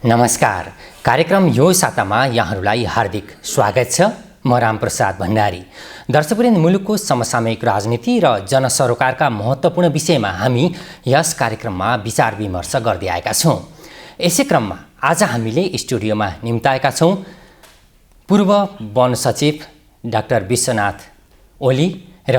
नमस्कार। कार्यक्रम यो सातामा यहाँहरूलाई हार्दिक स्वागत छ। म रामप्रसाद भण्डारी। दर्शकवृन्द, मुलुकको समसामयिक राजनीति र जनसरोकारका महत्त्वपूर्ण विषयमा हामी यस कार्यक्रममा विचार विमर्श गर्दै आएका छौँ। यसै क्रममा आज हामीले स्टुडियोमा निम्ताएका छौँ पूर्व वन सचिव डाक्टर विश्वनाथ ओली र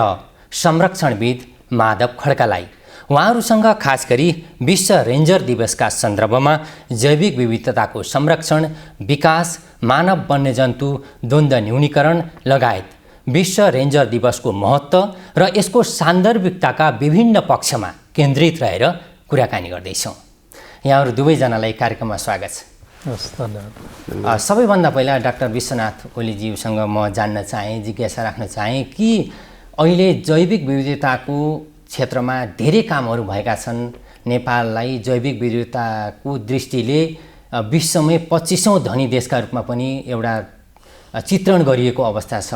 संरक्षणविद माधव खड्कालाई। उहाँहरूसँग खास गरी विश्व रेन्जर दिवसका सन्दर्भमा जैविक विविधताको संरक्षण, विकास, मानव वन्यजन्तु द्वन्द्व न्यूनीकरण लगायत विश्व रेन्जर दिवसको महत्त्व र यसको सान्दर्भिकताका विभिन्न पक्षमा केन्द्रित रहेर कुराकानी गर्दैछौँ। यहाँहरू दुवैजनालाई कार्यक्रममा स्वागत छ। धन्यवाद। सबैभन्दा पहिला डाक्टर विश्वनाथ ओलीज्यूसँग म जान्न चाहेँ, जिज्ञासा राख्न चाहेँ कि अहिले जैविक विविधताको क्षेत्रमा धेरै कामहरू भएका छन्। नेपाललाई जैविक विविधताको दृष्टिले विश्वमै 25औं धनी देशका रूपमा पनि एउटा चित्रण गरिएको अवस्था छ।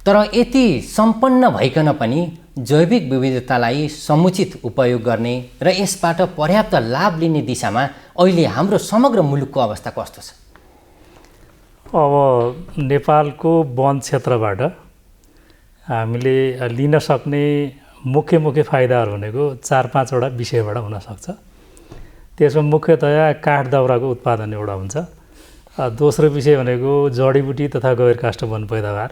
तर यति सम्पन्न भइकन पनि जैविक विविधतालाई समुचित उपयोग गर्ने र यसबाट पर्याप्त लाभ लिने दिशामा अहिले हाम्रो समग्र मुलुकको अवस्था कस्तो छ? अब नेपालको वन क्षेत्रबाट हामीले लिन सक्ने मुख्य फाइदाहरू भनेको 4-5 वटा विषयबाट हुनसक्छ। त्यसमा मुख्यतया काठ दाउराको उत्पादन एउटा हुन्छ। दोस्रो विषय भनेको जडीबुटी तथा गैरकाष्ठ वन पैदावार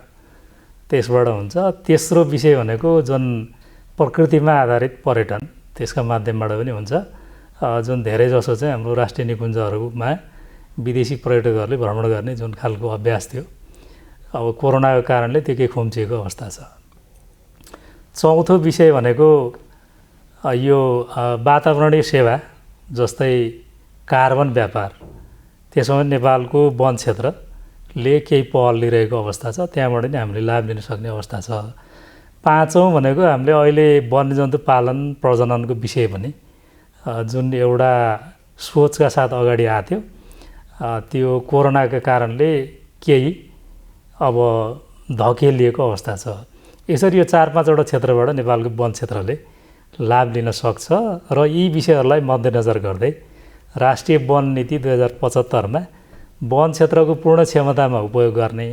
त्यसबाट हुन्छ। तेस्रो विषय भनेको जुन प्रकृतिमा आधारित पर्यटन त्यसका माध्यमबाट पनि हुन्छ। जुन धेरै जसो चाहिँ हाम्रो राष्ट्रिय निकुञ्जहरूमा विदेशी पर्यटकहरूले भ्रमण गर्ने जुन खालको अभ्यास थियो, अब कोरोनाको कारणले त्यो केही खुम्चिएको अवस्था छ। चौथो विषय भनेको यो वातावरणीय सेवा जस्तै कार्बन व्यापार, त्यसमा नेपालको वन क्षेत्रले केही पहल लिइरहेको अवस्था छ। त्यहाँबाट नि हामीले लाभ लिन सक्ने अवस्था छ। पाँचौँ भनेको हामीले अहिले वन्यजन्तु पालन प्रजननको विषय पनि जुन एउटा सोचका साथ अगाडि आएको थियो, त्यो कोरोनाको कारणले केही अब धकेलिएको अवस्था छ। यसरी यो 4-5 वटा क्षेत्रबाट नेपालको वन क्षेत्रले लाभ लिन सक्छ र यी विषयहरूलाई मध्यनजर गर्दै राष्ट्रिय वन नीति 2075मा वन क्षेत्रको पूर्ण क्षमतामा उपयोग गर्ने,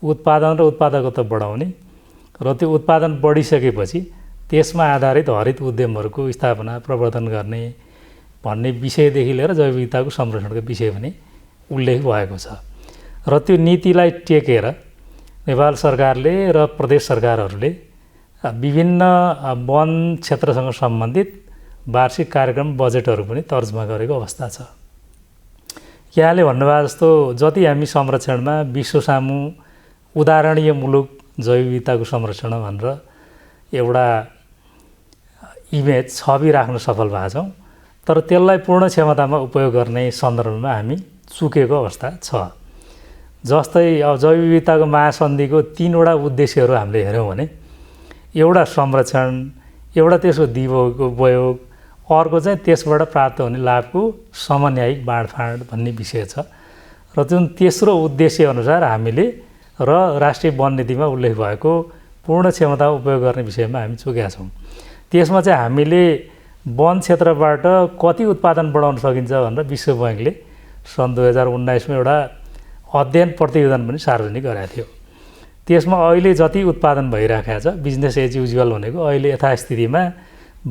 उत्पादन र उत्पादकता बढाउने र त्यो उत्पादन बढिसकेपछि त्यसमा आधारित हरित उद्यमहरूको स्थापना प्रवर्धन गर्ने भन्ने विषयदेखि लिएर जैव विविधताको संरक्षणको विषय पनि उल्लेख भएको छ। र त्यो नीतिलाई टेकेर नेपाल सरकारले र प्रदेश सरकारहरूले विभिन्न वन क्षेत्रसँग सम्बन्धित वार्षिक कार्यक्रम बजेटहरू पनि तर्जुमा गरेको अवस्था छ। यहाँले भन्नुभयो जस्तो जति हामी संरक्षणमा विश्वसामु उदाहरणीय मुलुक जैव विविधताको संरक्षण भनेर एउटा इमेज छवि राख्न सफल भएका छौँ, तर त्यसलाई पूर्ण क्षमतामा उपयोग गर्ने सन्दर्भमा हामी चुकेको अवस्था छ। जस्तै अब जैव विविधताको महासन्धिको 3 वटा उद्देश्यहरू हामीले हेऱ्यौँ भने एउटा संरक्षण, एउटा त्यसको उपयोग, अर्को चाहिँ त्यसबाट प्राप्त हुने लाभको समन्यायिक बाँडफाँड भन्ने विषय छ। र जुन तेस्रो उद्देश्य अनुसार हामीले र राष्ट्रिय वन नीतिमा उल्लेख भएको पूर्ण क्षमता उपयोग गर्ने विषयमा हामी चुकेका छौँ। त्यसमा चाहिँ हामीले वन क्षेत्रबाट कति उत्पादन बढाउन सकिन्छ भनेर विश्व बैङ्कले सन् 2019मा एउटा अध्ययन प्रतिवेदन पनि सार्वजनिक गरेको थियो। त्यसमा अहिले जति उत्पादन भइरहेको छ, बिजनेस एज युजुअल भनेको अहिले यथास्थितिमा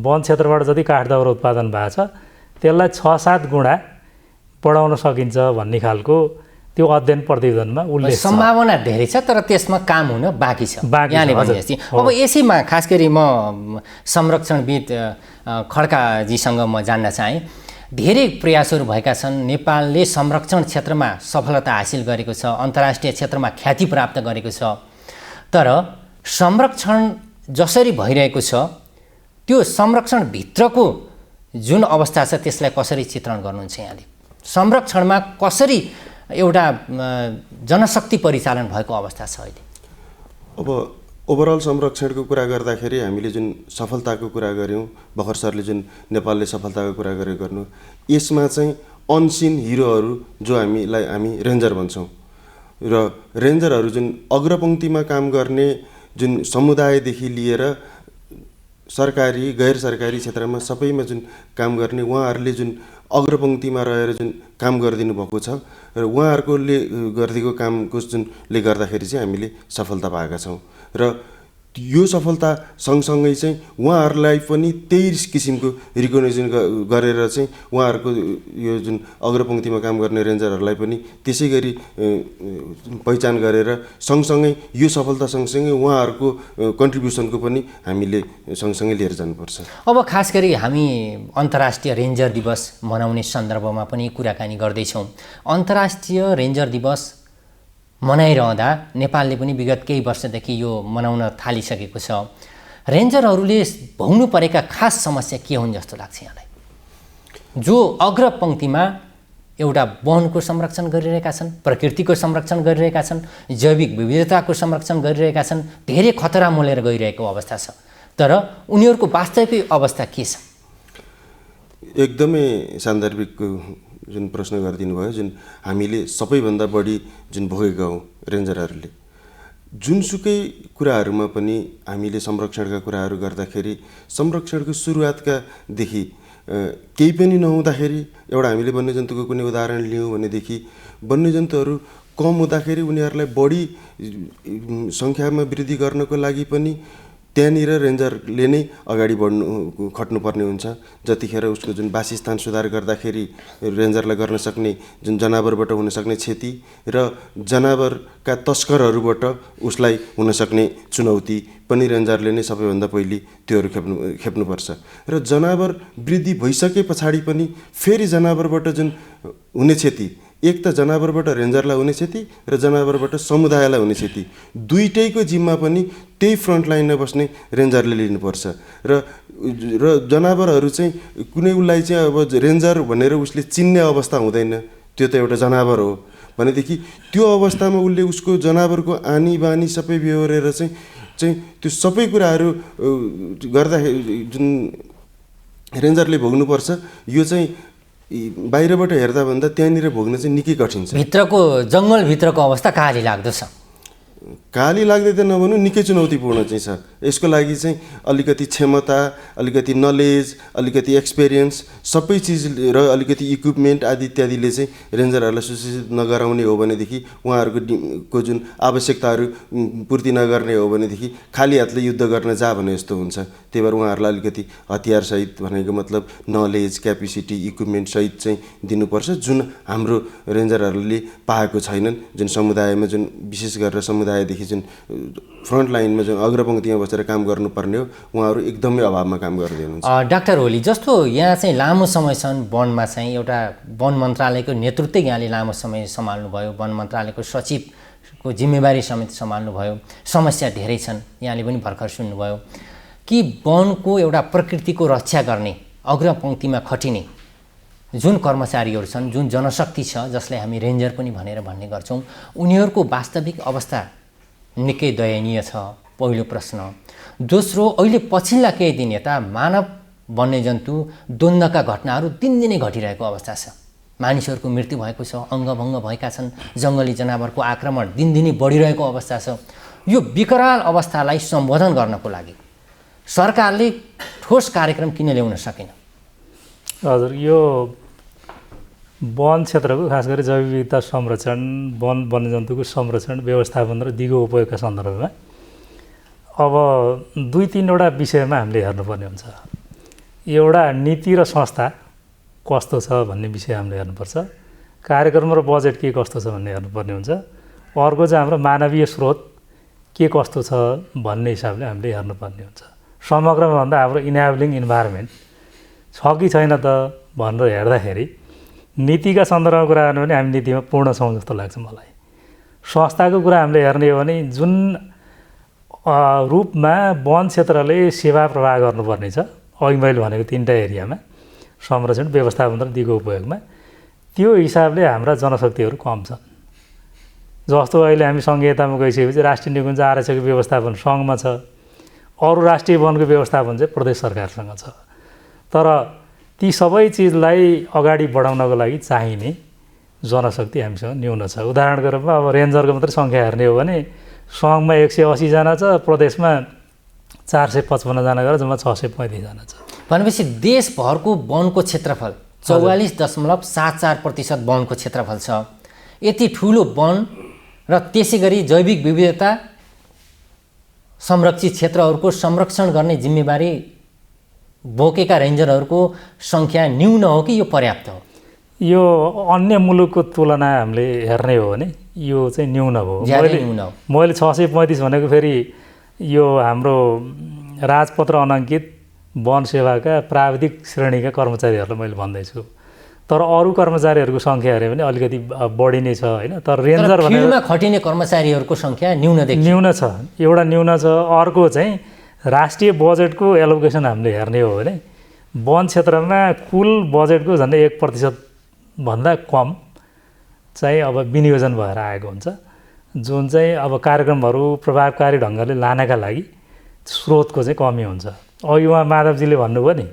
वन क्षेत्रबाट जति काठ दाउरा उत्पादन भएको छ त्यसलाई 6-7 गुणा बढाउन सकिन्छ भन्ने खालको त्यो अध्ययन प्रतिवेदनमा उल्लेख छ। सम्भावना धेरै छ, तर त्यसमा काम हुन बाँकी छ। यहाँले भनेपछि अब यसैमा खास गरी म संरक्षणविद खड्काजीसँग म जान्न चाहेँ। धेरै प्रयासहरू भएका छन्। नेपालले संरक्षण क्षेत्रमा सफलता हासिल गरेको छ, अन्तर्राष्ट्रिय क्षेत्रमा ख्याति प्राप्त गरेको छ। तर संरक्षण जसरी भइरहेको छ त्यो संरक्षणभित्रको जुन अवस्था छ त्यसलाई कसरी चित्रण गर्नुहुन्छ यहाँले? संरक्षणमा कसरी एउटा जनशक्ति परिचालन भएको अवस्था छ अहिले? अब ओभरअल संरक्षणको कुरा गर्दाखेरि हामीले जुन सफलताको कुरा गऱ्यौँ, भर्खर सरले जुन नेपालले सफलताको कुरा गरेको गर्नु, यसमा चाहिँ अनसिन हिरोहरू जो हामी रेन्जर भन्छौँ र रेन्जरहरू जुन अग्रपङ्क्तिमा काम गर्ने जुन समुदायदेखि लिएर सरकारी गैर सरकारी क्षेत्रमा सबैमा जुन काम गर्ने उहाँहरूले जुन अग्रपङ्क्तिमा रहेर जुन काम गरिदिनु भएको छ र उहाँहरूकोले गरिदिएको कामको जुनले गर्दाखेरि चाहिँ हामीले सफलता पाएका छौँ र यो सफलता सँगसँगै चाहिँ उहाँहरूलाई पनि त्यही किसिमको रिकग्नाइजेसन गरेर चाहिँ उहाँहरूको यो जुन अग्रपङ्क्तिमा काम गर्ने रेन्जरहरूलाई पनि त्यसै गरी पहिचान गरेर सँगसँगै यो सफलता सँगसँगै उहाँहरूको कन्ट्रिब्युसनको पनि हामीले सँगसँगै लिएर जानुपर्छ। अब खास गरी हामी अन्तर्राष्ट्रिय रेन्जर दिवस मनाउने सन्दर्भमा पनि कुराकानी गर्दैछौँ। अन्तर्राष्ट्रिय रेन्जर दिवस मनाइरहँदा नेपालले पनि विगत केही वर्षदेखि यो मनाउन थालिसकेको छ। रेन्जरहरूले भोग्नु परेका खास समस्या के हुन् जस्तो लाग्छ यहाँलाई? जो अग्रपङ्क्तिमा एउटा वनको संरक्षण गरिरहेका छन्, प्रकृतिको संरक्षण गरिरहेका छन्, जैविक विविधताको संरक्षण गरिरहेका छन्, धेरै खतरा मोलेर गइरहेको अवस्था छ, तर उनीहरूको वास्तविक अवस्था के छ? एकदमै सान्दर्भिक जुन प्रश्न गरिदिनु भयो, जुन हामीले सबैभन्दा बढी जुन भोगेका हौँ रेन्जरहरूले, जुनसुकै कुराहरूमा पनि हामीले संरक्षणका कुराहरू गर्दाखेरि संरक्षणको सुरुवातकादेखि केही पनि नहुँदाखेरि एउटा हामीले वन्यजन्तुको कुनै उदाहरण लियौँ भनेदेखि वन्यजन्तुहरू कम हुँदाखेरि उनीहरूलाई बढी सङ्ख्यामा वृद्धि गर्नको लागि पनि त्यहाँनिर रेन्जरले नै अगाडि खट्नुपर्ने हुन्छ। जतिखेर उसको जुन वासस्थान सुधार गर्दाखेरि रेन्जरलाई गर्न सक्ने जुन जनावरबाट हुन सक्ने क्षति र जनावरका तस्करहरूबाट उसलाई हुन सक्ने चुनौती पनि रेन्जरले नै सबैभन्दा पहिले त्योहरू खेप्नुपर्छ। र जनावर वृद्धि भइसके पछाडि पनि फेरि जनावरबाट जुन हुने क्षति, एक त जनावरबाट रेन्जरलाई हुने क्षति र जनावरबाट समुदायलाई हुने क्षति, दुईटैको जिम्मा पनि त्यही फ्रन्ट लाइनमा बस्ने रेन्जरले लिनुपर्छ। र जनावरहरू चाहिँ कुनै उसलाई चाहिँ अब रेन्जर भनेर उसले चिन्ने अवस्था हुँदैन, त्यो त एउटा जनावर हो भनेदेखि त्यो अवस्थामा उसले उसको जनावरको आनी बानी सबै बेहोरेर चाहिँ त्यो सबै कुराहरू गर्दाखेरि जुन रेन्जरले भोग्नुपर्छ, यो चाहिँ बाहिरबाट हेर्दा भन्दा त्यहाँनिर भोग्न चाहिँ निकै कठिन छ। भित्रको जङ्गलभित्रको अवस्था कहाँले लाग्दछ? काली लाग्दै त नभनौँ, निकै चुनौतीपूर्ण चाहिँ छ। यसको लागि चाहिँ अलिकति क्षमता, अलिकति नलेज, अलिकति एक्सपिरियन्स, सबै चिज र अलिकति इक्विपमेन्ट आदि इत्यादिले चाहिँ रेन्जरहरूलाई सुसूचित नगराउने हो भनेदेखि, उहाँहरूको जुन आवश्यकताहरू पूर्ति नगर्ने हो भनेदेखि खाली हातले युद्ध गर्न जा भने जस्तो हुन्छ। त्यही भएर उहाँहरूलाई अलिकति हतियारसहित भनेको मतलब नलेज, क्यापेसिटी, इक्विपमेन्टसहित चाहिँ दिनुपर्छ, जुन हाम्रो रेन्जरहरूले पाएको छैनन्। जुन समुदायमा जुन विशेष गरेर समुदायदेखि जुन फ्रन्ट लाइनमा जुन अग्रपङ्क्तिमा बसेर काम गर्नुपर्ने हो, उहाँहरू एकदमै अभावमा काम गर्दै हुनुहुन्छ। डाक्टर ओली, जस्तो यहाँ चाहिँ लामो समयसम्म वनमा चाहिँ एउटा वन मन्त्रालयको नेतृत्व यहाँले लामो समय सम्हाल्नुभयो, वन मन्त्रालयको सचिवको जिम्मेवारी समेत सम्हाल्नुभयो, समस्या धेरै छन्, यहाँले पनि भर्खर सुन्नुभयो कि वनको एउटा प्रकृतिको रक्षा गर्ने अग्रपङ्क्तिमा खटिने जुन कर्मचारीहरू छन्, जुन जनशक्ति छ, जसलाई हामी रेन्जर पनि भनेर भन्ने गर्छौँ, उनीहरूको वास्तविक अवस्था निकै दयनीय छ, पहिलो प्रश्न। दोस्रो, अहिले पछिल्ला केही दिन यता मानव वन्यजन्तु द्वन्द्वका घटनाहरू दिनदिनै घटिरहेको अवस्था छ। मानिसहरूको मृत्यु भएको छ, अङ्गभङ्ग भएका छन्, जङ्गली जनावरको आक्रमण दिनदिनै बढिरहेको अवस्था छ। यो विकराल अवस्थालाई सम्बोधन गर्नको लागि सरकारले ठोस कार्यक्रम किन ल्याउन सकेन? हजुर, यो वन क्षेत्रको खास गरी जैव विविधता संरक्षण, वन्यजन्तुको संरक्षण, व्यवस्थापन र दिगो उपयोगका सन्दर्भमा अब 2-3वटा विषयमा हामीले हेर्नुपर्ने हुन्छ। एउटा नीति र संस्था कस्तो छ भन्ने विषय हामीले हेर्नुपर्छ, कार्यक्रम र बजेट के कस्तो छ भन्ने हेर्नुपर्ने हुन्छ। अर्को चाहिँ हाम्रो मानवीय स्रोत के कस्तो छ भन्ने हिसाबले हामीले हेर्नुपर्ने हुन्छ। समग्रमा भन्दा हाम्रो इनेबलिङ इन्भाइरोमेन्ट छ कि छैन त भनेर हेर्दाखेरि नीतिका सन्दर्भमा कुरा गर्नु भने हामी नीतिमा पूर्ण छौँ जस्तो लाग्छ मलाई। संस्थाको कुरा हामीले हेर्ने हो भने जुन रूपमा वन क्षेत्रले सेवा प्रवाह गर्नुपर्ने छ, अघि मैले भनेको 3टा एरियामा संरक्षण, व्यवस्थापन र दिगो उपयोगमा, त्यो हिसाबले हाम्रा जनशक्तिहरू कम छन्। जस्तो अहिले हामी सङ्घीयतामा गइसकेपछि राष्ट्रिय निकुञ्ज आरक्षको व्यवस्थापन सङ्घमा छ, अरू राष्ट्रिय वनको व्यवस्थापन चाहिँ प्रदेश सरकारसँग छ। तर ती सबै चिजलाई अगाडि बढाउनको लागि चाहिने जनशक्ति हामीसँग न्यून छ। उदाहरणको रूपमा अब रेन्जरको मात्रै सङ्ख्या हेर्ने हो भने सङ्घमा 180 जना छ, प्रदेशमा 455 जना गरेर जम्मा 635 जना छ। भनेपछि देशभरको वनको क्षेत्रफल 44.74% वनको क्षेत्रफल छ। यति ठुलो वन र त्यसै गरी जैविक विविधता संरक्षित क्षेत्रहरूको संरक्षण गर्ने जिम्मेवारी बोकेका रेन्जरहरूको सङ्ख्या न्यून हो कि यो पर्याप्त हो? यो अन्य मुलुकको तुलना हामीले हेर्ने हो भने यो चाहिँ न्यून हो। मैले 635 भनेको फेरि यो हाम्रो राजपत्र अनङ्कित वन सेवाका प्राविधिक श्रेणीका कर्मचारीहरूलाई मैले भन्दैछु। तर अरू कर्मचारीहरूको सङ्ख्या हेऱ्यो भने अलिकति बढी नै छ होइन। तर रेन्जर फिल्डमा खटिने कर्मचारीहरूको सङ्ख्या न्यून छ, एउटा न्यून छ। अर्को चाहिँ राष्ट्रिय बजेटको एलोकेसन हामीले हेर्ने हो भने वन क्षेत्रमा कुल बजेटको झन्डै 1% भन्दा कम चाहिँ अब विनियोजन भएर आएको हुन्छ, जुन चाहिँ अब कार्यक्रमहरू प्रभावकारी ढङ्गले लानका लागि स्रोतको चाहिँ कमी हुन्छ। अघि उहाँ माधवजीले भन्नुभयो नि,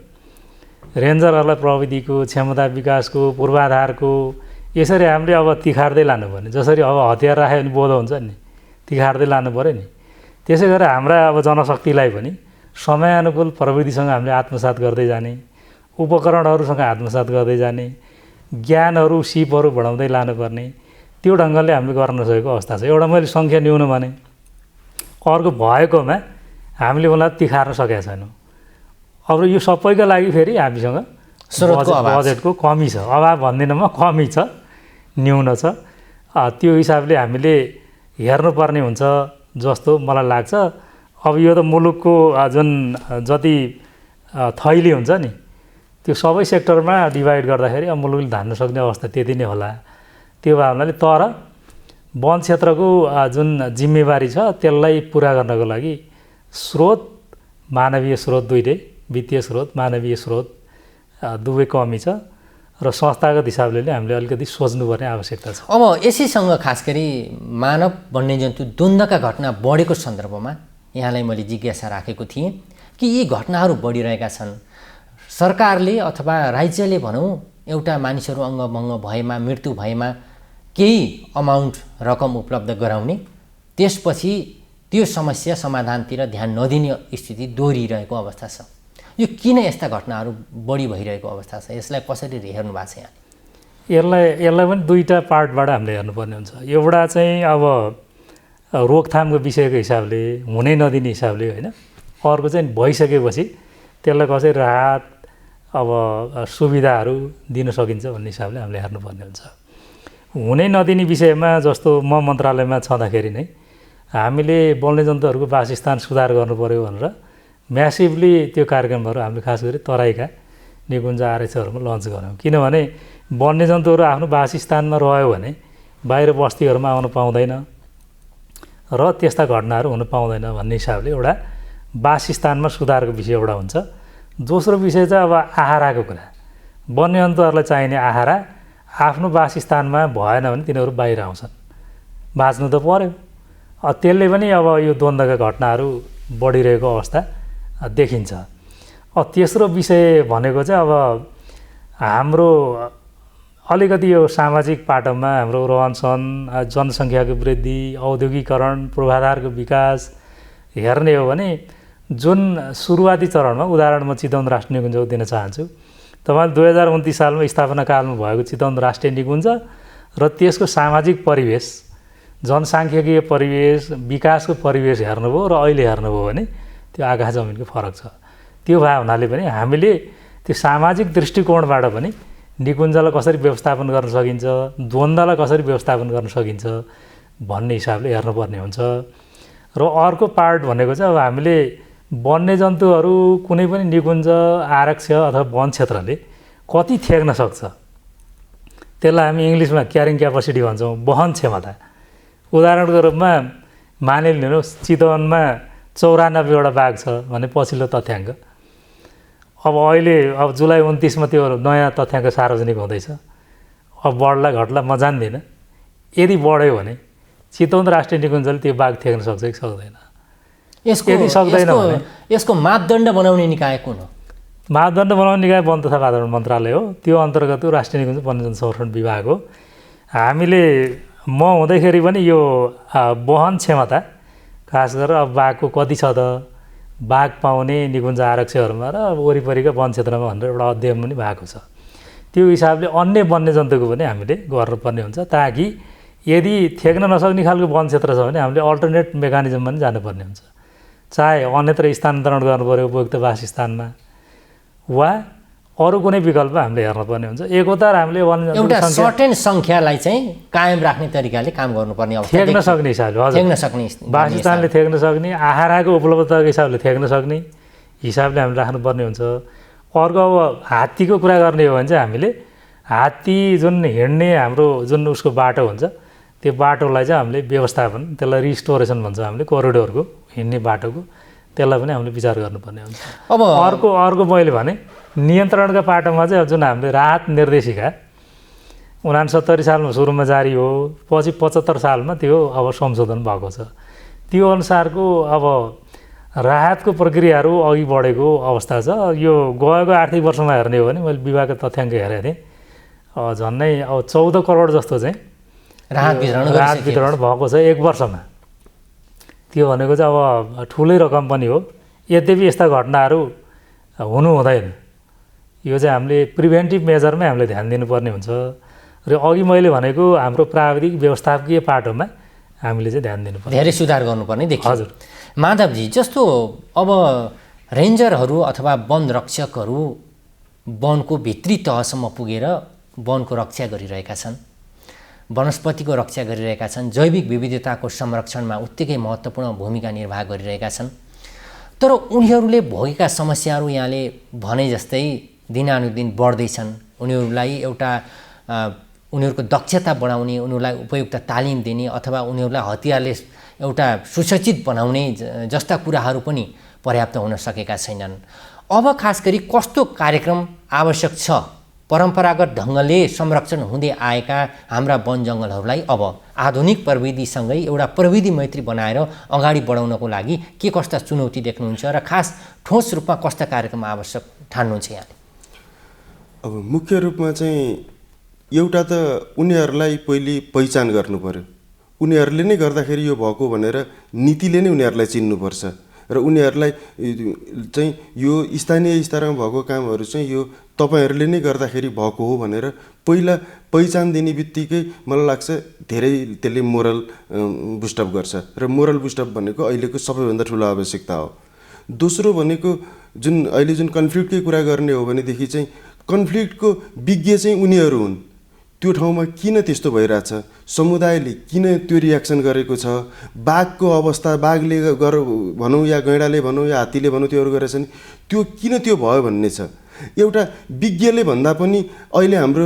रेन्जरहरूलाई प्रविधिको क्षमता विकासको पूर्वाधारको यसरी हामीले अब तिखार्दै लानुपर्ने। जसरी अब हतियार राख्यो भने बोधो हुन्छ नि, तिखार्दै लानु पऱ्यो नि। त्यसै गरेर हाम्रा अब जनशक्तिलाई पनि समयानुकूल प्रविधिसँग हामीले आत्मसात गर्दै जाने, उपकरणहरूसँग आत्मसात गर्दै जाने, ज्ञानहरू सिपहरू बढाउँदै लानुपर्ने, त्यो ढङ्गले हामीले गर्न नसकेको अवस्था छ। एउटा मैले सङ्ख्या न्यून भने, अर्को भएकोमा हामीले उनीलाई तिखार्न सकेका छैनौँ। अब यो सबैका लागि फेरि हामीसँग बजेटको कमी छ। अभाव भन्दिनँ म, कमी छ, न्यून छ। त्यो हिसाबले हामीले हेर्नुपर्ने हुन्छ जस्तो मलाई लाग्छ। अब यो त मुलुकको जुन जति थैली हुन्छ नि, त्यो सबै सेक्टरमा डिभाइड गर्दाखेरि अब मुलुकले धान्न सक्ने अवस्था त्यति नै होला त्यो भावनाले। तर वन क्षेत्रको जुन जिम्मेवारी छ त्यसलाई पुरा गर्नको लागि स्रोत, मानवीय स्रोत दुइटै, वित्तीय स्रोत, मानवीय स्रोत दुवै कमी छ र संस्थागत हिसाबले नै हामीले अलिकति सोच्नुपर्ने आवश्यकता छ। अब यसैसँग खास गरी मानव वन्यजन्तु द्वन्द्वका घटना बढेको सन्दर्भमा यहाँलाई मैले जिज्ञासा राखेको थिएँ कि यी घटनाहरू बढिरहेका छन्। सरकारले अथवा राज्यले भनौँ एउटा मानिसहरू अङ्गभङ्ग भएमा, मृत्यु भएमा केही अमाउन्ट रकम उपलब्ध गराउने, त्यसपछि त्यो समस्या समाधानतिर ध्यान नदिने स्थिति दोहोरिरहेको अवस्था छ। यो किन यस्ता घटनाहरू बढी भइरहेको अवस्था छ? यसलाई कसरी हेर्नु भएको छ यहाँ? यसलाई पनि दुईवटा पार्टबाट हामीले हेर्नुपर्ने हुन्छ। एउटा चाहिँ अब रोकथामको विषयको हिसाबले, हुनै नदिने हिसाबले होइन। अर्को चाहिँ भइसकेपछि त्यसलाई कसरी राहत अब सुविधाहरू दिन सकिन्छ भन्ने हिसाबले हामीले हेर्नुपर्ने हुन्छ। हुनै नदिने विषयमा जस्तो म मन्त्रालयमा छँदाखेरि नै हामीले वन्यजन्तुहरूको वासस्थान सुधार गर्नु पर्यो भनेर म्यासिभली त्यो कार्यक्रमहरू हामीले खास गरी तराईका निकुञ्ज आरएचहरूमा लन्च गऱ्यौँ। किनभने वन्यजन्तुहरू आफ्नो वासस्थानमा रह्यो भने बाहिर बस्तीहरूमा आउन पाउँदैन र त्यस्ता घटनाहरू हुन पाउँदैन भन्ने हिसाबले एउटा वासस्थानमा सुधारको विषय एउटा हुन्छ। दोस्रो विषय चाहिँ अब आहाराको कुरा। वन्यजन्तुहरूलाई चाहिने आहारा आफ्नो वासस्थानमा भएन भने तिनीहरू बाहिर आउँछन्, बाँच्नु त पर्यो। त्यसले पनि अब यो द्वन्द्वका घटनाहरू बढिरहेको अवस्था देखिन्छ। तेस्रो विषय भनेको चाहिँ अब हाम्रो अलिकति यो सामाजिक पाटोमा हाम्रो रहनसहन, जनसङ्ख्याको वृद्धि, औद्योगिकरण, पूर्वाधारको विकास हेर्ने हो भने जुन सुरुवाती चरणमा, उदाहरण म चितवन राष्ट्रिय निकुञ्जको दिन चाहन्छु। तपाईँले 2029 सालमा स्थापना कालमा भएको चितवन राष्ट्रिय निकुञ्ज र त्यसको सामाजिक परिवेश, जनसाङ्ख्यिकीय परिवेश, विकासको परिवेश हेर्नुभयो र अहिले हेर्नुभयो भने त्यो आकाश जमिनको फरक छ। त्यो भए हुनाले पनि हामीले त्यो सामाजिक दृष्टिकोणबाट पनि निकुञ्जलाई कसरी व्यवस्थापन गर्न सकिन्छ, द्वन्द्वलाई कसरी व्यवस्थापन गर्न सकिन्छ भन्ने हिसाबले हेर्नुपर्ने हुन्छ। र अर्को पार्ट भनेको चाहिँ अब हामीले वन्यजन्तुहरू कुनै पनि निकुञ्ज, आरक्ष अथवा वन क्षेत्रले कति थ्याक्न सक्छ त्यसलाई हामी इङ्ग्लिसमा क्यारिङ क्यापासिटी भन्छौँ, वहन क्षमता। उदाहरणको रूपमा मानिलिनुहोस् चितवनमा 94वटा बाघ छ भने पछिल्लो तथ्याङ्क। अब अहिले अब जुलाई 29मा त्यो नयाँ तथ्याङ्क सार्वजनिक हुँदैछ। अब बढ्ला घट्ला म जान्दिनँ। यदि बढ्यो भने चितवन राष्ट्रिय निकुञ्जले त्यो बाघ थ्याक्न सक्छ कि सक्दैन? यदि सक्दैन भने यसको मापदण्ड बनाउने निकाय कुन हो? मापदण्ड बनाउने निकाय वन तथा वातावरण मन्त्रालय हो। त्यो अन्तर्गत राष्ट्रिय निकुञ्ज वन्यजन्तु संरक्षण विभाग हो। हामीले म हुँदैखेरि पनि यो वहन क्षमता खास गरेर अब बाघको कति छ त, बाघ पाउने निकुञ्ज आरक्षहरूमा र वरिपरिका वन क्षेत्रमा भनेर एउटा अध्ययन पनि भएको छ। त्यो हिसाबले अन्य वन्यजन्तुको पनि हामीले गर्नुपर्ने हुन्छ, ताकि यदि थ्याक्न नसक्ने खालको वन क्षेत्र छ भने हामीले अल्टरनेट मेकानिजममा पनि जानुपर्ने हुन्छ, चाहे अन्यत्र स्थानान्तरण गर्नुपऱ्यो उपयुक्त वासस्थानमा वा अरू कुनै विकल्प हामीले हेर्नुपर्ने हुन्छ। एकतार हामीले एउटा सर्टेन सङ्ख्यालाई चाहिँ कायम राख्ने तरिकाले काम गर्नुपर्ने अवस्था थ्याक्न सक्ने हिसाबले, हजुर, थ्याक्न सक्ने वासस्थानले थ्याक्न सक्ने, आहाराको उपलब्धताको हिसाबले थ्याक्न सक्ने हिसाबले हामीले राख्नुपर्ने हुन्छ। अर्को अब हात्तीको कुरा गर्ने हो भने चाहिँ हामीले हात्ती जुन हिँड्ने हाम्रो जुन उसको बाटो हुन्छ त्यो बाटोलाई चाहिँ हामीले व्यवस्थापन, त्यसलाई रिस्टोरेसन भन्छ हामीले, कोरिडोरको हिँड्ने बाटोको, त्यसलाई पनि हामीले विचार गर्नुपर्ने हुन्छ। अब अर्को मैले भने नियन्त्रणका पाटोमा चाहिँ जुन हामीले राहत निर्देशिका 69 सालमा सुरुमा जारी हो, पछि 75 सालमा त्यो अब संशोधन भएको छ। त्यो अनुसारको अब राहतको प्रक्रियाहरू अघि बढेको अवस्था छ। यो गएको आर्थिक वर्षमा हेर्ने हो भने मैले विभागका तथ्याङ्क हेरेको थिएँ, झन्डै अब 14 करोड जस्तो चाहिँ राहत वितरण भएको छ 1 वर्षमा। त्यो भनेको चाहिँ अब ठुलै रकम पनि हो। यद्यपि यस्ता घटनाहरू हुनु हुँदैन, यो चाहिँ हामीले प्रिभेन्टिभ मेजरमै हामीले ध्यान दिनुपर्ने हुन्छ। र अघि मैले भनेको हाम्रो प्राविधिक व्यवस्थापकीय पाटोमा हामीले चाहिँ ध्यान दिनुपर्छ, धेरै सुधार गर्नुपर्ने देखियो। हजुर माधवजी, जस्तो अब रेन्जरहरू अथवा वन रक्षकहरू वनको भित्री तहसम्म पुगेर वनको रक्षा गरिरहेका छन्, वनस्पतिको रक्षा गरिरहेका छन्, जैविक विविधताको संरक्षणमा उत्तिकै महत्त्वपूर्ण भूमिका निर्वाह गरिरहेका छन्। तर उनीहरूले भोगेका समस्याहरू यहाँले भने जस्तै दिनानुदिन बढ्दैछन्। उनीहरूलाई एउटा उनीहरूको दक्षता बढाउने, उनीहरूलाई उपयुक्त तालिम दिने अथवा उनीहरूलाई हतियारले एउटा सुसज्जित बनाउने जस्ता कुराहरू पनि पर्याप्त हुन सकेका छैनन्। अब खास गरी कस्तो कार्यक्रम आवश्यक छ परम्परागत ढङ्गले संरक्षण हुँदै आएका हाम्रा वन जङ्गलहरूलाई अब आधुनिक प्रविधिसँगै एउटा प्रविधि मैत्री बनाएर अगाडि बढाउनको लागि के कस्ता चुनौती देख्नुहुन्छ र खास ठोस रूपमा कस्ता कार्यक्रम आवश्यक ठान्नुहुन्छ यहाँले? अब मुख्य रूपमा चाहिँ एउटा त उनीहरूलाई पहिले पहिचान गर्नु पर्यो। उनीहरूले नै गर्दाखेरि यो भएको भनेर नीतिले नै उनीहरूलाई चिन्नुपर्छ र उनीहरूलाई चाहिँ यो स्थानीय स्तरमा भएको कामहरू चाहिँ यो तपाईहरूले नै गर्दाखेरि भएको हो भनेर पहिला पहिचान दिने बित्तिकै मलाई लाग्छ धेरै त्यसले मोरल बुस्टअप गर्छ र मोरल बुस्टअप भनेको अहिलेको सबैभन्दा ठुलो आवश्यकता हो। दोस्रो भनेको जुन अहिले जुन कन्फ्लिक्टकै कुरा गर्ने हो भनेदेखि चाहिँ कन्फ्लिक्टको विज्ञ चाहिँ उनीहरू हुन्। त्यो ठाउँमा किन त्यस्तो भइरहेछ, समुदायले किन त्यो रियाक्सन गरेको छ, बाघको अवस्था, बाघले भनौँ या गैँडाले भनौँ या हात्तीले भनौँ त्योहरू गरेछ नि त्यो किन त्यो भयो भन्ने छ। एउटा विज्ञले भन्दा पनि अहिले हाम्रो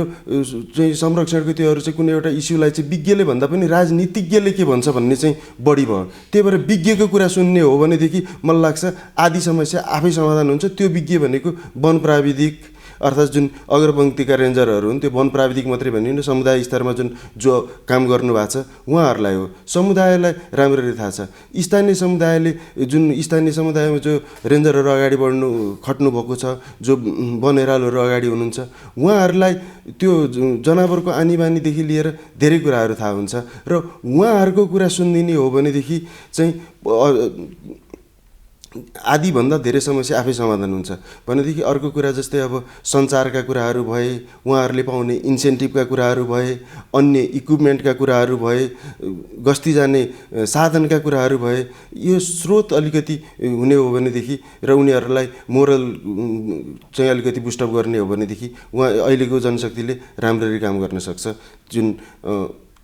चाहिँ संरक्षणको त्योहरू चाहिँ कुनै एउटा इस्युलाई चाहिँ विज्ञले भन्दा पनि राजनीतिज्ञले के भन्छ भन्ने चाहिँ बढी भयो। त्यही भएर विज्ञको कुरा सुन्ने हो भनेदेखि मलाई लाग्छ आदि समस्या आफै समाधान हुन्छ। त्यो विज्ञ भनेको वन प्राविधिक अर्थात् जुन अग्रपङ्क्तिका रेन्जरहरू हुन्, त्यो वन प्राविधिक मात्रै भनिनु, समुदाय स्तरमा जो काम गर्नुभएको छ उहाँहरूलाई हो। समुदायलाई राम्ररी थाहा छ। स्थानीय समुदायमा जो रेन्जरहरू अगाडि खट्नु भएको छ, जो वन हेरालहरू अगाडि हुनुहुन्छ, उहाँहरूलाई त्यो जनावरको आनी बानीदेखि लिएर धेरै कुराहरू थाहा हुन्छ र उहाँहरूको कुरा सुनिदिने हो भनेदेखि चाहिँ आदिभन्दा धेरै समस्या आफै समाधान हुन्छ भनेदेखि अर्को कुरा जस्तै अब सञ्चारका कुराहरू भए, उहाँहरूले पाउने इन्सेन्टिभका कुराहरू भए, अन्य इक्विपमेन्टका कुराहरू भए, गस्ती जाने साधनका कुराहरू भए, यो स्रोत अलिकति हुने हो भनेदेखि र उनीहरूलाई मोरल चाहिँ अलिकति बुस्टअप गर्ने हो भनेदेखि उहाँ अहिलेको जनशक्तिले राम्ररी काम गर्न सक्छ। जुन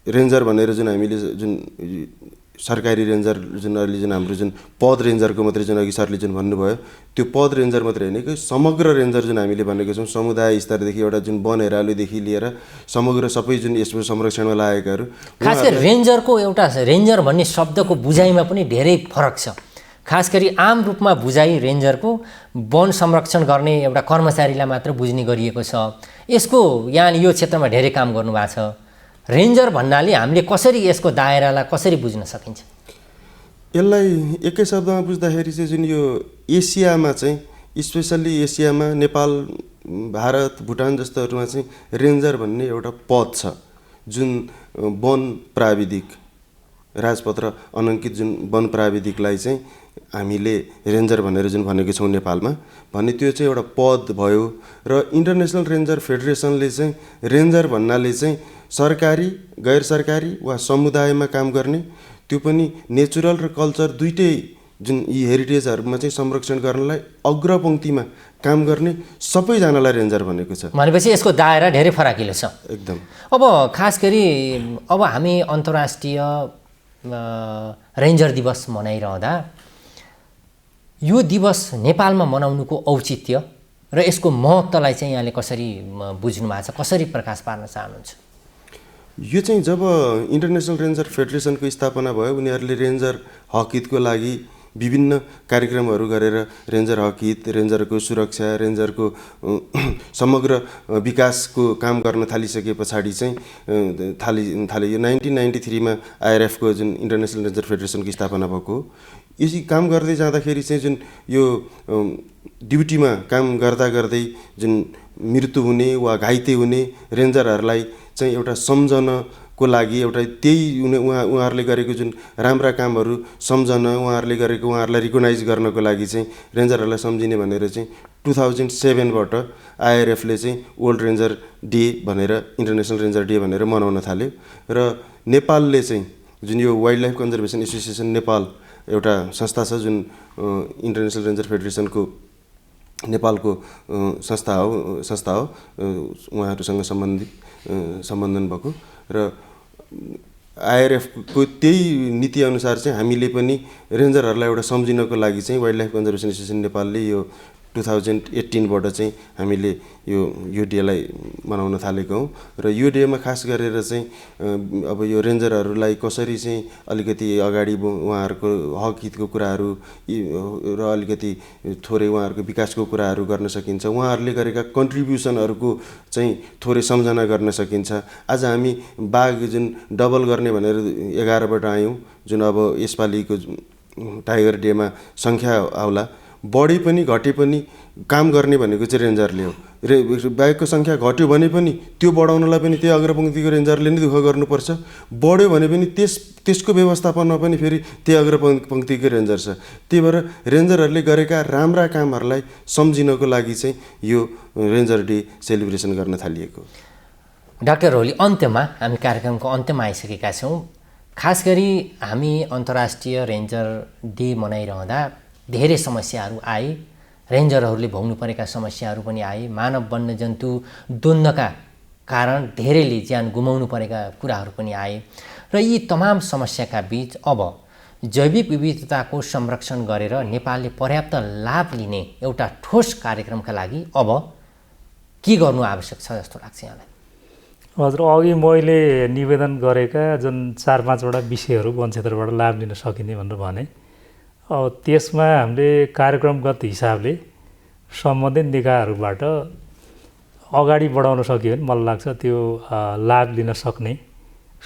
रेन्जर भनेर जुन हामीले जुन सरकारी रेन्जर जुन अहिले जुन हाम्रो जुन पद रेन्जरको मात्रै जुन अघि सरले जुन भन्नुभयो त्यो पद रेन्जर मात्रै होइन कि समग्र रेन्जर जुन हामीले भनेको छौँ, समुदाय स्तरदेखि एउटा जुन वन हेरालुदेखि लिएर समग्र सबै जुन यसको संरक्षणमा लागेकाहरू। खास गरी रेन्जरको एउटा रेन्जर भन्ने शब्दको बुझाइमा पनि धेरै फरक छ। खास गरी आम रूपमा बुझाइ रेन्जरको वन संरक्षण गर्ने एउटा कर्मचारीलाई मात्र बुझ्ने गरिएको छ। यसको यहाँ यो क्षेत्रमा धेरै काम गर्नुभएको छ। रेन्जर भन्नाले हामीले कसरी यसको दायरालाई कसरी बुझ्न सकिन्छ? यसलाई एकै शब्दमा बुझ्दाखेरि चाहिँ जुन यो एसियामा चाहिँ स्पेसल्ली एसियामा नेपाल, भारत, भुटान जस्तोहरूमा चाहिँ रेन्जर भन्ने एउटा पद छ जुन वन प्राविधिक राजपत्र अनङ्कित जुन वन प्राविधिकलाई चाहिँ हामीले रेन्जर भनेर जुन भनेको छौँ नेपालमा भने त्यो चाहिँ एउटा पद भयो र इन्टरनेसनल रेन्जर फेडरेसनले चाहिँ रेन्जर भन्नाले चाहिँ सरकारी गैर सरकारी वा समुदायमा काम गर्ने त्यो पनि नेचुरल र कल्चर दुइटै जुन यी हेरिटेजहरूमा चाहिँ संरक्षण गर्नलाई अग्रपङ्क्तिमा काम गर्ने सबैजनालाई रेन्जर भनेको छ। भनेपछि यसको दायरा धेरै फराकिलो छ एकदम। अब खास गरी अब हामी अन्तर्राष्ट्रिय रेन्जर दिवस मनाइरहँदा यो दिवस नेपालमा मनाउनुको औचित्य र यसको महत्त्वलाई चाहिँ यहाँले कसरी बुझ्नु भएको छ, कसरी प्रकाश पार्न चाहनुहुन्छ? यो चाहिँ जब इन्टरनेसनल रेन्जर फेडरेसनको स्थापना भयो उनीहरूले रेन्जर हक हितको लागि विभिन्न कार्यक्रमहरू गरेर रेन्जर हक हित, रेन्जरको सुरक्षा, रेन्जरको समग्र विकासको काम गर्न थालिसके पछाडि चाहिँ थाले यो 1993मा आइआरएफको जुन इन्टरनेसनल रेन्जर फेडरेसनको स्थापना भएको हो। यसरी काम गर्दै जाँदाखेरि चाहिँ जुन यो ड्युटीमा काम गर्दा गर्दै जुन मृत्यु हुने वा घाइते हुने रेन्जरहरूलाई चाहिँ एउटा सम्झनको लागि एउटा त्यही उहाँहरूले गरेको जुन राम्रा कामहरू सम्झन, उहाँहरूले गरेको उहाँहरूलाई रिकगनाइज गर्नको लागि चाहिँ रेन्जरहरूलाई सम्झिने भनेर चाहिँ 2007बाट आइआरएफले चाहिँ वर्ल्ड रेन्जर डे भनेर इन्टरनेसनल रेन्जर डे भनेर मनाउन थाल्यो र नेपालले चाहिँ जुन यो wild life conservation association Nepal एउटा संस्था छ जुन इन्टरनेसनल रेन्जर फेडरेसनको नेपालको संस्था हो उहाँहरूसँग सम्बन्धन भएको र आइआरएफको त्यही नीति अनुसार चाहिँ हामीले पनि रेन्जरहरूलाई एउटा सम्झिनको लागि चाहिँ वाइल्ड लाइफ कन्जर्भेसन एसोसिएसन नेपालले यो 2018बाट चाहिँ हामीले यो डेलाई मनाउन थालेको हौँ र यो डेमा खास गरेर चाहिँ अब यो रेन्जरहरूलाई कसरी चाहिँ अलिकति अगाडि उहाँहरूको हक हितको कुराहरू र अलिकति थोरै उहाँहरूको विकासको कुराहरू गर्न सकिन्छ, उहाँहरूले गरेका कन्ट्रिब्युसनहरूको चाहिँ थोरै सम्झना गर्न सकिन्छ। आज हामी बाघ जुन डबल गर्ने भनेर 11बाट आयौँ, जुन अब यसपालिको टाइगर डेमा सङ्ख्या आउला, बढे पनि घटे पनि काम गर्ने भनेको चाहिँ रेन्जरले हो। बाघको सङ्ख्या घट्यो भने पनि त्यो बढाउनलाई पनि त्यही अग्रपङ्क्तिको रेन्जरले नै दुःख गर्नुपर्छ, बढ्यो भने पनि त्यसको व्यवस्थापनमा पनि फेरि त्यही अग्रपङ्क्तिको रेन्जर छ। त्यही भएर रेन्जरहरूले गरेका राम्रा कामहरूलाई सम्झिनको लागि चाहिँ यो रेन्जर डे सेलिब्रेसन गर्न थालिएको। डाक्टर ओली, अन्त्यमा हामी कार्यक्रमको अन्त्यमा आइसकेका छौँ। खास गरी हामी अन्तर्राष्ट्रिय रेन्जर डे मनाइरहँदा धेरै समस्याहरू आए, रेन्जरहरूले भोग्नु परेका समस्याहरू पनि आए, मानव वन्यजन्तु द्वन्द्वका कारण धेरैले ज्यान गुमाउनु परेका कुराहरू पनि आए र यी तमाम समस्याका बीच अब जैविक विविधताको संरक्षण गरेर नेपालले पर्याप्त लाभ लिने एउटा ठोस कार्यक्रमका लागि अब के गर्नु आवश्यक छ जस्तो लाग्छ यहाँलाई? हजुर, अघि मैले निवेदन गरेका जुन 4-5वटा विषयहरू वन क्षेत्रबाट लाभ लिन सकिने भनेर भने, अब त्यसमा हामीले कार्यक्रमगत हिसाबले सम्बन्धित निकायहरूबाट अगाडि बढाउन सक्यो भने मलाई लाग्छ त्यो लाभ लिन सक्ने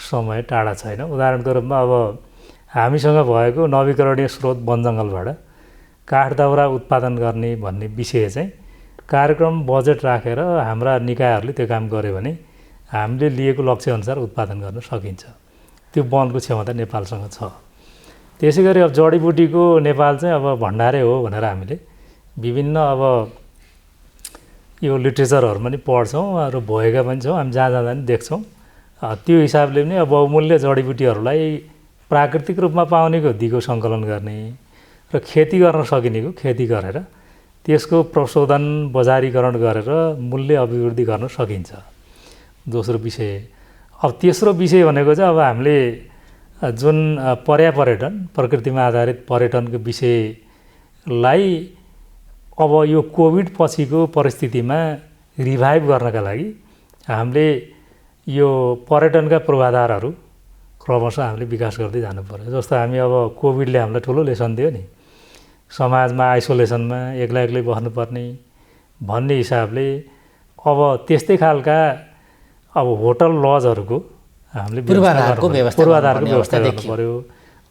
समय टाढा छैन। उदाहरणको रूपमा अब हामीसँग भएको नवीकरणीय स्रोत वन जङ्गलबाट काठ दाउरा उत्पादन गर्ने भन्ने विषय चाहिँ कार्यक्रम बजेट राखेर हाम्रा निकायहरूले त्यो काम गर्यो भने हामीले लिएको लक्ष्यअनुसार उत्पादन गर्न सकिन्छ। त्यो वनको क्षमता नेपालसँग छ। त्यसै गरी अब जडीबुटीको नेपाल चाहिँ अब भण्डारै हो भनेर हामीले विभिन्न अब यो लिट्रेचरहरू पनि पढ्छौँ र भएका पनि छौँ, हामी जहाँ जाँदा पनि देख्छौँ। त्यो हिसाबले पनि अब बहुमूल्य जडीबुटीहरूलाई प्राकृतिक रूपमा पाउनेको दिगो सङ्कलन गर्ने र खेती गर्न सकिनेको खेती गरेर त्यसको प्रशोधन बजारीकरण गरेर मूल्य अभिवृद्धि गर्न सकिन्छ। दोस्रो विषय। अब तेस्रो विषय भनेको चाहिँ अब हामीले जुन पर्यापर्यटन, प्रकृतिमा आधारित पर्यटनको विषयलाई अब यो कोभिड पछिको परिस्थितिमा रिभाइभ गर्नका लागि हामीले यो पर्यटनका पूर्वाधारहरू क्रमशः हामीले विकास गर्दै जानु पर्यो। जस्तो हामी अब कोभिडले हामीलाई ठुलो लेसन दियो नि, समाजमा आइसोलेसनमा एक्लै बस्नुपर्ने भन्ने हिसाबले अब त्यस्तै खालका अब होटल लजहरूको हामीले पूर्वाधारको व्यवस्था गर्नु पर्यो,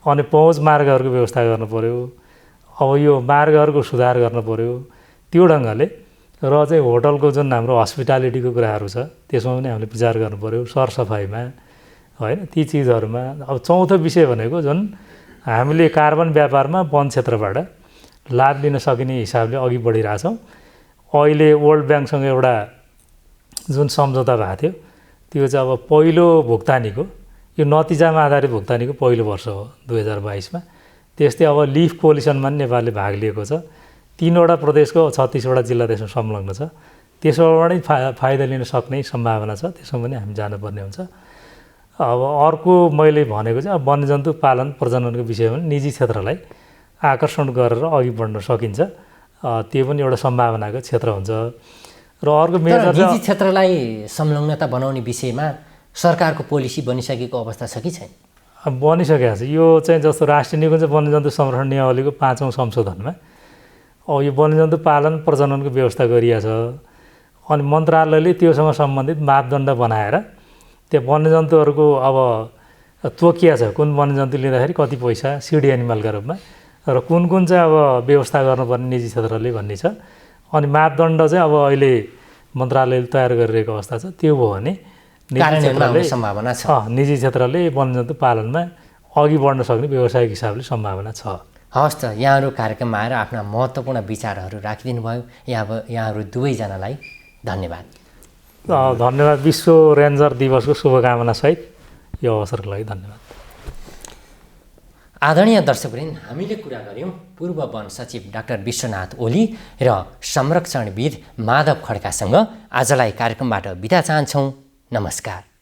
अनि पहुँच मार्गहरूको व्यवस्था गर्नु पर्यो। अब यो मार्गहरूको सुधार गर्नु पर्यो त्यो ढङ्गले। र चाहिँ होटलको जुन हाम्रो हस्पिटालिटीको कुराहरू छ त्यसमा पनि हामीले विचार गर्नु पर्यो, सरसफाइमा, होइन, ती चिजहरूमा। अब चौथो विषय भनेको जुन हामीले कार्बन व्यापारमा वन क्षेत्रबाट लाभ लिन सकिने हिसाबले अघि बढिरहेछौँ। अहिले वर्ल्ड ब्याङ्कसँग एउटा जुन सम्झौता भएको थियो त्यो चाहिँ अब पहिलो भुक्तानीको, यो नतिजामा आधारित भुक्तानीको पहिलो वर्ष हो 2022 मा। त्यस्तै अब लिफ कोलिसनमा पनि नेपालले भाग लिएको छ। 3वटा प्रदेशको 36वटा जिल्ला त्यसमा संलग्न छ। त्यसबाट पनि फाइदा लिन सक्ने सम्भावना छ, त्यसमा पनि हामी जानुपर्ने हुन्छ। अब अर्को मैले भनेको चाहिँ अब वन्यजन्तु पालन प्रजननको विषयमा निजी क्षेत्रलाई आकर्षण गरेर अघि बढ्न सकिन्छ, त्यो पनि एउटा सम्भावनाको क्षेत्र हुन्छ। र अर्को मेजर निजी क्षेत्रलाई संलग्नता बनाउने विषयमा सरकारको पोलिसी बनिसकेको अवस्था छ कि छैन? बनिसकेको छ। यो चाहिँ जस्तो राष्ट्रिय निकुञ्ज वन्यजन्तु संरक्षण नियमावलीको 5औं संशोधनमा यो वन्यजन्तु पालन प्रजननको व्यवस्था गरिएको छ। अनि मन्त्रालयले त्योसँग सम्बन्धित मापदण्ड बनाएर त्यो वन्यजन्तुहरूको अब तोकिया छ, कुन वन्यजन्तु लिँदाखेरि कति पैसा सिडी एनिमलका रूपमा र कुन चाहिँ अब व्यवस्था गर्नुपर्ने निजी क्षेत्रले भन्ने छ। अनि मापदण्ड चाहिँ अब अहिले मन्त्रालयले तयार गरिरहेको अवस्था छ। त्यो भयो भने सम्भावना छ, निजी क्षेत्रले वन्यजन्तु पालनमा अघि बढ्न सक्ने व्यावसायिक हिसाबले सम्भावना छ। हवस् त, यहाँहरू कार्यक्रममा आएर आफ्ना महत्त्वपूर्ण विचारहरू राखिदिनु भयो। यहाँहरू दुवैजनालाई धन्यवाद। धन्यवाद। विश्व रेन्जर दिवसको शुभकामना सहित यो अवसरको लागि धन्यवाद। आदरणीय दर्शकवृन्द, हामीले कुरा गऱ्यौँ पूर्व वन सचिव डाक्टर विश्वनाथ ओली र संरक्षणविद माधव खड्कासँग। आजलाई कार्यक्रमबाट बिदा चाहन्छौँ। नमस्कार।